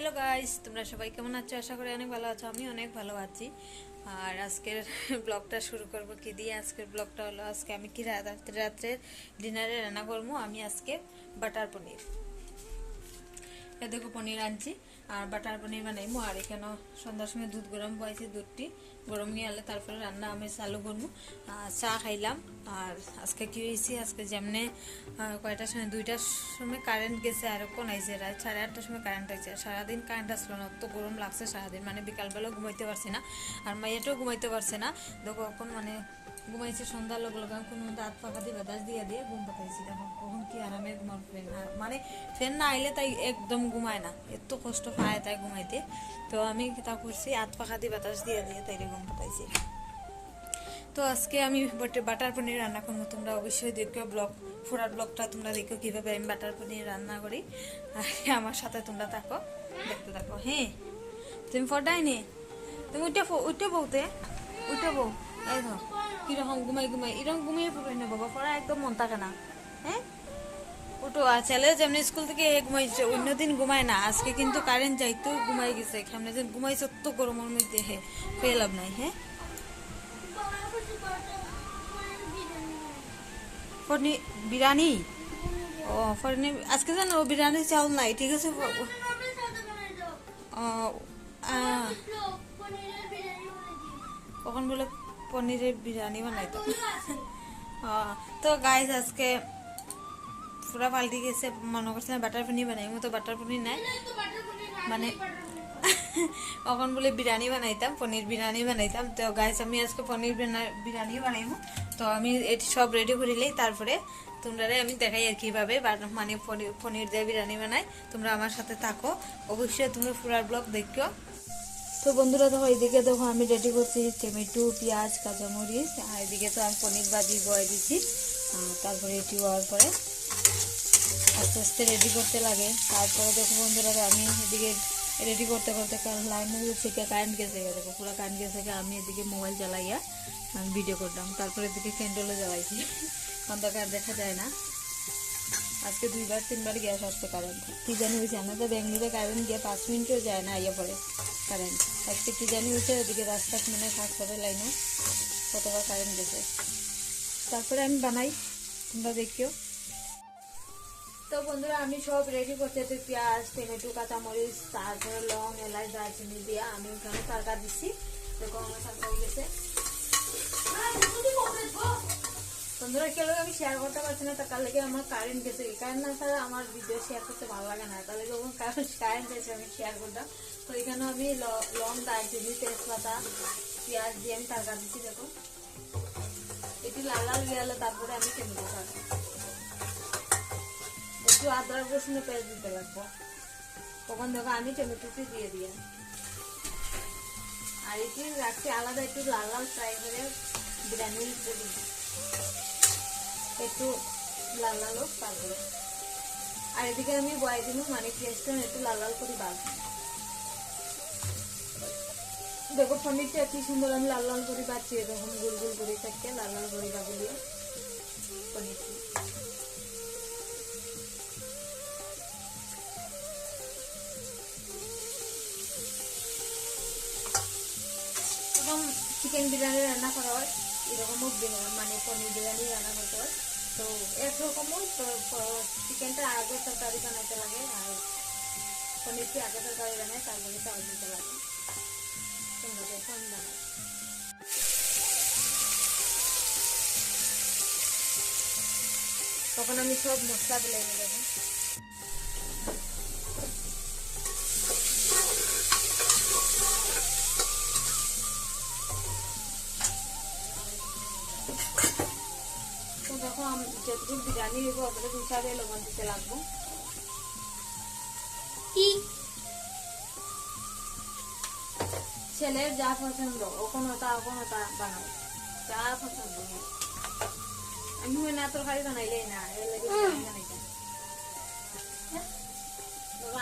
Hello guys, তোমরা সবাই কেমন আছো? আশা করি অনেক ভালো আছো। আমি অনেক ভালো আছি। আর আজকের ব্লগটা শুরু করব কি দিয়ে। আজকের ব্লগটা হলো আজকে আমি কি রাত্রের ডিনারে রান্না করবো। আমি আজকে বাটার পনির, এ দেখো পনির আনছি আর বাটার পনির বানাইবো। আর এখানে সন্ধ্যার সময় দুধ গরম পাইছি, দুধটি গরম নিয়ে আলে তারপরে রান্না আমি চালু করবো। চা খাইলাম। আর আজকে কি হয়েছে, আজকে যেমনে কয়টার সময় 2টার সময় কারেন্ট গেছে আর কোন আইছে রাত 8:30টার সময় কারেন্ট আইছে। সারাদিন কারেন্ট আসলো না, অত গরম লাগছে সারাদিন, মানে বিকালবেলাও ঘুমাইতে পারছি না আর মাইয়াটাও ঘুমাইতে পারছে না। দেখো এখন মানে ঘুমাইছে সন্ধ্যার লগে লগে কোনো মধ্যে হাত পাখা দিয়ে বাতাস দিয়ে দিয়ে ঘুম পাতাইছি। দেখো কখন কি আরামে ঘুমার ফ্যান মানে ফ্যান না আইলে তাই একদম ঘুমায় না, এত কষ্ট পায় তাই ঘুমাইতে। তো আমি তা করছি হাত পাখা দিয়ে বাতাস দিয়ে দিয়ে তাইলে ঘুম পাতাইছি। তো আজকে আমি বাটার পনির রান্না করবো। তোমরা অবশ্যই দেখো পুরার ব্লগটা তোমরা দেখো কীভাবে আমি বাটার পনির রান্না করি। আর আমার সাথে তোমরা থাকো, দেখতে থাকো। হ্যাঁ, তুমি ফটাই নে, তুমি উঠে বউতে উঠে বউ। এই ধর কিরকম ঘুমাই এরকম ঘুমিয়ে পড়বে না বাবা, পড়া একদম মন থাকে না। হ্যাঁ উঠো। আর ছেলে যেমনি স্কুল থেকে ঘুমাইছে, অন্যদিন ঘুমায় না, আজকে কিন্তু কারেন্ট যাইতেও ঘুমাই গেছে। সামনে যে ঘুমাইছে অত গরমের মধ্যে, হ্যাঁ পেয়ে লাভ নাই। হ্যাঁ ফরনি বিরিয়ানি, ও ফরনি আজকে জানো বিরিয়ানি চাউল নাই, ঠিক আছে। কখন বলে পনিরের বিরিয়ানি বানাইতো। তো গাইস আজকে পুরা পাল্টি গেছে, মনে করছে না বাটার পনির বানাই, তো বাটার পনির নাই মানে কখন বলে বিরিয়ানি বানাইতাম, পনির বিরিয়ানি বানাইতাম। তো গাইস আমি আজকে পনির বিরিয়ানি বানাইবো। তো আমি এটি সব রেডি করিলেই তারপরে তোমরা আমি দেখাই আর কিভাবে মানে পনির দিয়ে বিরিয়ানি বানাই। তোমরা আমার সাথে থাকো, অবশ্যই তোমরা পুরার ব্লগ দেখো। তো বন্ধুরা দেখো, এদিকে দেখো আমি রেডি করছি টমেটো, পেঁয়াজ, কাঁচামরিচ। আর এদিকে তো আমি পনির ভাজি বয়ে দিচ্ছি। তারপরে এটি হওয়ার পরে আস্তে আস্তে রেডি করতে লাগে। তারপরে দেখো বন্ধুরা আমি এদিকে রেডি করতে করতে লাইন থেকে কারেন্ট গেছে, দেখো পুরো কারেন্ট গেছে। আমি এদিকে মোবাইল জ্বালাইয়া আমি ভিডিও করলাম। তারপরে এদিকে ক্যান্ডেলও জ্বালাইছি, অন্ধকার দেখা যায় না। আজকে 2-3বার গ্যাস আসছে কারেন্ট, কি জানি হয়েছে। আমাদের ব্যাঙ্গালোরে কারেন্ট গিয়ে 5 মিনিটও যায় না, ইয়ে পরে কারেন্ট। আজকে কি জানি হয়েছে, ওদিকে রাস্তা মানে কাজ করে লাইনে কতবার কারেন্ট গেছে। তারপরে আমি বানাই, তোমরা দেখিও। তো বন্ধুরা আমি সব রেডি করতে, পেঁয়াজ, টমেটো, কাঁচামরিচ, তারপরে লং, এলাচ, দারচিনি দিয়ে আমি ওখানে তরকা দিচ্ছি। দেখো আমার তরকা হয়ে গেছে। বন্ধুরা কেউ আমি শেয়ার করতে পারছি না, তার লেগে আমার কারেন্ট গেছে। কারেন্ট না ছাড়া আমার ভিডিও শেয়ার করতে ভালো লাগে না, তাহলে যখন কারেন্ট গেছে আমি শেয়ার করতাম। তো এখানে আমি লং, দারচিনি, তেজপাতা, পেঁয়াজ দিয়ে আমি তরকা দিচ্ছি। দেখো এটি লাল লাল গেলে তারপরে আমি টমেটো খাবো, একটু আদা রসুনের পেঁয়াজ দিতে লাগবো। তখন দেখো আমি টমেটোটি দিয়ে দিয়ে আর এটি রাখছি আলাদা, একটু লাল লাল ফ্রাই করে বিরিয়ানি একটু লাল লাল হোক তারপরে। আর এদিকে আমি বয়ে দিব মানে পেঁয়াজটা একটু লাল লাল করে বাড়বো। দেখো পনিরটা কি সুন্দর আমি লাল লাল করে বাড়ছি, এরকম গোল গোল করে থাকতে লাল লাল করে বাগুলিয়ে পনিরটি। চিকেন বিরিয়ানি রান্না করা হয়, এরকমও মানে পনির বিরিয়ানি রান্না করতে হয়। তো একরকমও চিকেনটা আগে তরকারি বানাইতে লাগে আর পনিরটি আগে তরকারি বানায়, তারপরে চাল দিতে লাগে। তোমরা যখন বানাই তখন আমি সব মশলা দিলে দেবো। দেখো আমি যতটুকু বিরিয়ানি দেবো অতটুকু হিসাবে লবণ দিতে লাগবো। ছেলের যা পছন্দ ওখানে ওটা বানাও, যা পছন্দ। আমি না তরকারি বানাইলে না, এর লাগে বানাইতাম।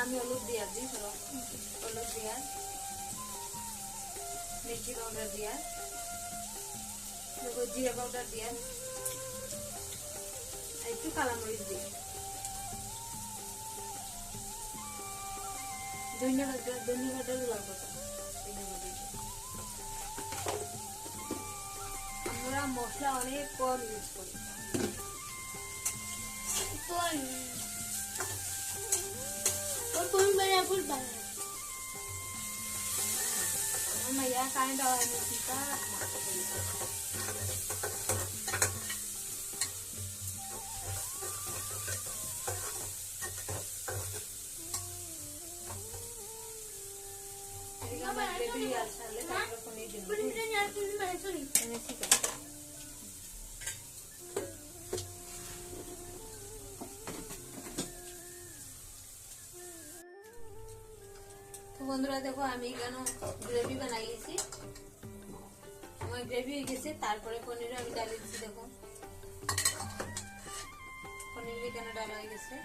আমি হলুদ দিয়া দিই, হলুদ দিয়া, মির্চি পাউডার দিয়া, জিরা পাউডার দিয়া, একটু কালামরিচ দিই, ধন্যবাদ লাভ করতাম। আমরা মশলা অনেক কম ইউজ করি। মাইয়া কারেন্ট বন্ধুরা দেখো আমি কেন গ্রেভি বানাই গেছি, আমার গ্রেভি হয়ে গেছে। তারপরে পনির আমি ডালে দিচ্ছি, দেখো পনির কেন ডালা হয়ে গেছে।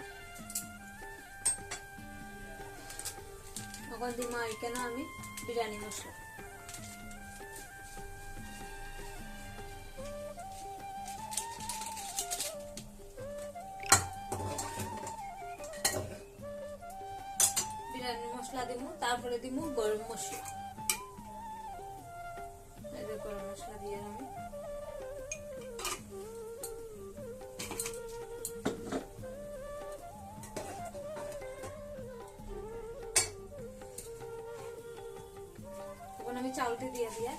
তখন দিমা কেন আমি বিরিয়ানি মশলা, বিরিয়ানি মশলা দিব, তারপরে দিব গরম মশলা। গরম মশলা দিয়ে আমি এখন আমি চাউলটি দিয়ে দিয়ে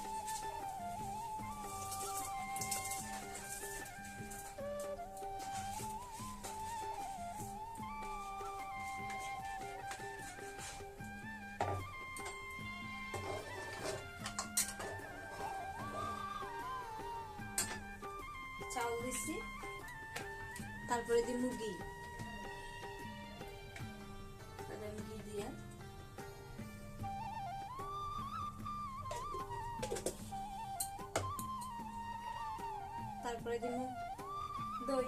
চাউল দিচ্ছি, তারপরে দিই মুগি দিয়ে তারপরে দিব দই,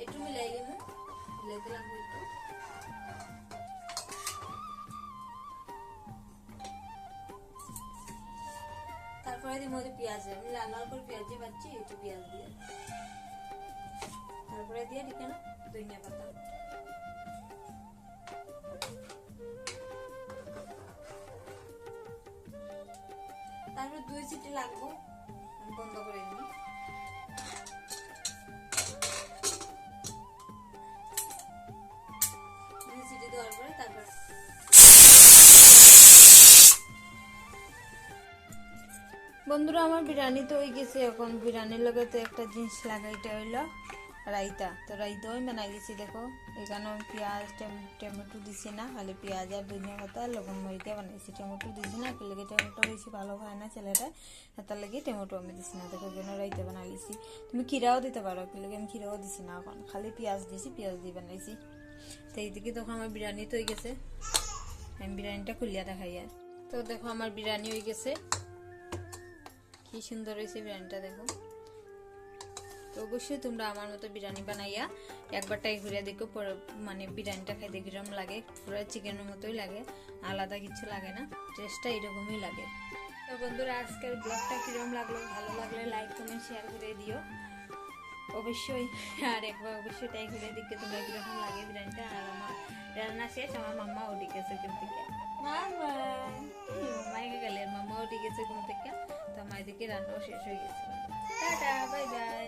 একটু মিলাই দিব, মিলাই দিলাম একটু। তারপরে দিব পেঁয়াজ, আমি লাল লাল করে পেঁয়াজ দিয়ে বাচ্ছি, একটু পেঁয়াজ দিয়ে তারপরে দিয়ে ঠিক না ধনিয়া পাতা। তারপরে 2 সিটি লাগবো, আমি বন্ধ করে দিই। 2 সিটি দেওয়ার পরে তারপর বন্ধুরা আমার বিরিয়ানি তো হয়ে গেছে। এখন বিরিয়ানির লগে তো একটা জিনিস লাগাইতে হইলো রায়তা। তো রায়তা আমি বানাই দিছি, দেখো এখানে পেঁয়াজ টমেটো দিছি না, খালি পেঁয়াজ আর ধনিয়া পাতা লবণ মরিচা বানাইছি। টমেটো দিছি না, কি লাগে টমেটো বেশি ভালো খায় না ছেলেটা, তার লাগে টমেটো আমি দিছি না। দেখো এখানে রায়তা বানাই দিছি। তুমি খিরাও দিতে পারো, কি লাগে আমি খিরাও দিছি না, এখন খালি পেঁয়াজ দিছি, পেঁয়াজ দিয়ে বানাইছি। তো এইদিকে দেখো আমার বিরিয়ানি তো হয়ে গেছে, আমি বিরিয়ানিটা খুলিয়া দেখাই। আর তো দেখো আমার বিরিয়ানি হয়ে গেছে, কি সুন্দর হয়েছে বিরিয়ানিটা দেখো। তো অবশ্যই তোমরা আমার মতো বিরিয়ানি বানাইয়া একবার ট্রাই করে দেখো, মানে বিরিয়ানিটা খাইতে কিরকম লাগে, পুরো চিকেনের মতোই লাগে, আলাদা কিছু লাগে না, টেস্টটা এরকমই লাগে। তো বন্ধুরা আজকের ব্লগটা কিরকম লাগলো, ভালো লাগলে লাইক কমেন্ট শেয়ার করে দিও অবশ্যই। আর একবার অবশ্যই ট্রাই করে দেখে তোমরা কিরকম লাগে বিরিয়ানিটা। আর আমার রান্না শেষ, আমার মাম্মা উঠে গেছে ঘুম থেকে, মামাকে গেলে মাম্মা উঠে গেছে ঘুম থেকে। তো আমার এদিকে রান্নাও শেষ হয়ে গেছে। Tata, bye bye.